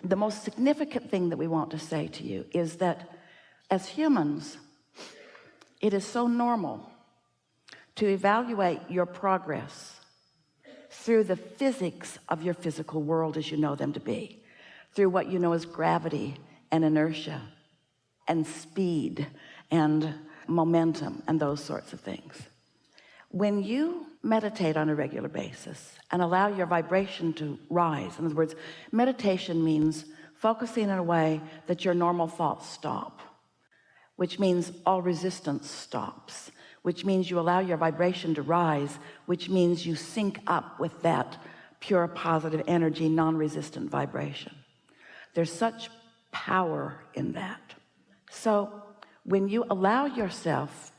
the most significant thing that we want to say to you is that as humans, it is so normal to evaluate your progress through the physics of your physical world as you know them to be, through what you know as gravity and inertia and speed and momentum and those sorts of things. When you meditate on a regular basis and allow your vibration to rise, in other words, meditation means focusing in a way that your normal thoughts stop, which means all resistance stops, which means you allow your vibration to rise, which means you sync up with that pure positive energy, non-resistant vibration. There's such power in that. So when you allow yourself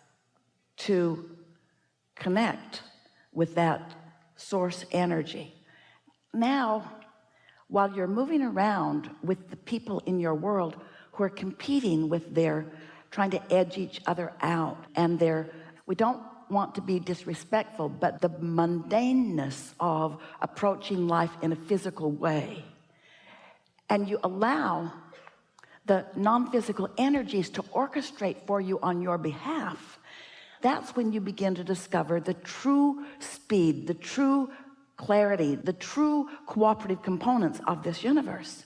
to connect with that source energy, now while you're moving around with the people in your world who are competing with their trying to edge each other out, and we don't want to be disrespectful, but the mundaneness of approaching life in a physical way, and you allow the non-physical energies to orchestrate for you on your behalf, that's when you begin to discover the true speed, the true clarity, the true cooperative components of this universe.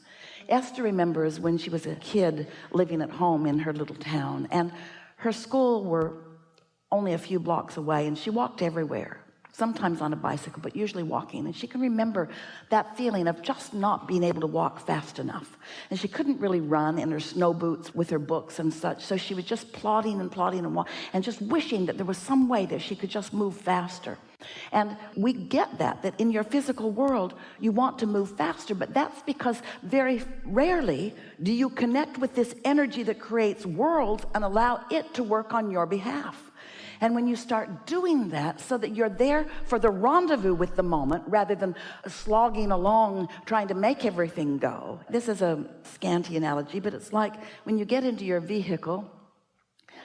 Esther remembers when she was a kid living at home in her little town, and her school were only a few blocks away, and she walked everywhere, sometimes on a bicycle, but usually walking. And she can remember that feeling of just not being able to walk fast enough, and she couldn't really run in her snow boots with her books and such, so she was just plodding and just wishing that there was some way that she could just move faster. And we get that in your physical world you want to move faster, but that's because very rarely do you connect with this energy that creates worlds and allow it to work on your behalf. And when you start doing that so that you're there for the rendezvous with the moment rather than slogging along trying to make everything go. This is a scanty analogy, but it's like when you get into your vehicle,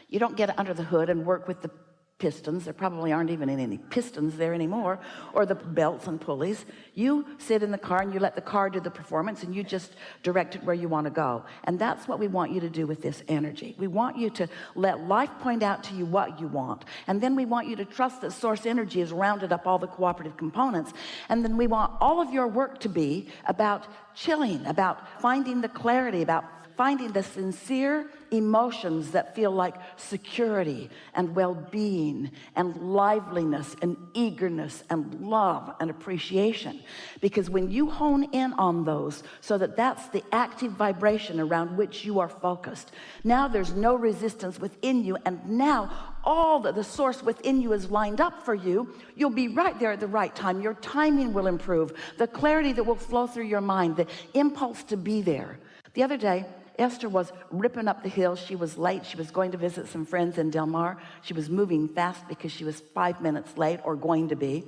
you don't get under the hood and work with the pistons. There probably aren't even any pistons there anymore, or the belts and pulleys. You sit in the car and you let the car do the performance, and you just direct it where you want to go. And that's what we want you to do with this energy. We want you to let life point out to you what you want, and then we want you to trust that source energy has rounded up all the cooperative components. And then we want all of your work to be about chilling, about finding the clarity, about finding the sincere emotions that feel like security and well-being and liveliness and eagerness and love and appreciation. Because when you hone in on those so that that's the active vibration around which you are focused, now there's no resistance within you, and now all that the source within you is lined up for you. You'll be right there at the right time. Your timing will improve, the clarity that will flow through your mind, the impulse to be there. The other day, Esther was ripping up the hill. She was late. She was going to visit some friends in Del Mar. She was moving fast because she was 5 minutes late, or going to be.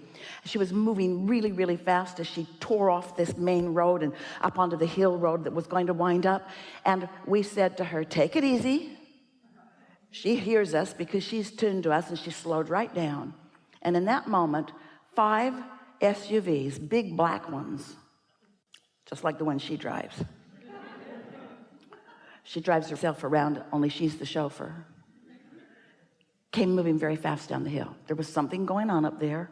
She was moving really, really fast as she tore off this main road and up onto the hill road that was going to wind up. And we said to her, take it easy. She hears us because she's tuned to us, and she slowed right down. And in that moment, 5 SUVs, big black ones, just like the one she drives. She drives herself around, only she's the chauffeur. Came moving very fast down the hill. There was something going on up there,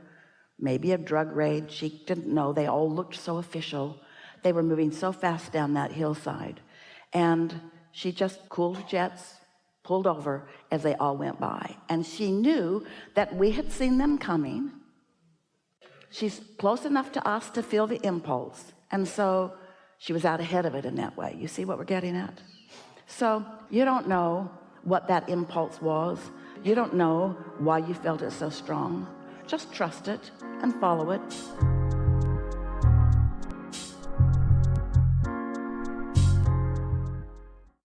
maybe a drug raid. She didn't know. They all looked so official. They were moving so fast down that hillside. And she just cooled her jets, pulled over as they all went by. And she knew that we had seen them coming. She's close enough to us to feel the impulse. And so she was out ahead of it in that way. You see what we're getting at? So you don't know what that impulse was. You don't know why you felt it so strong. Just trust it and follow it.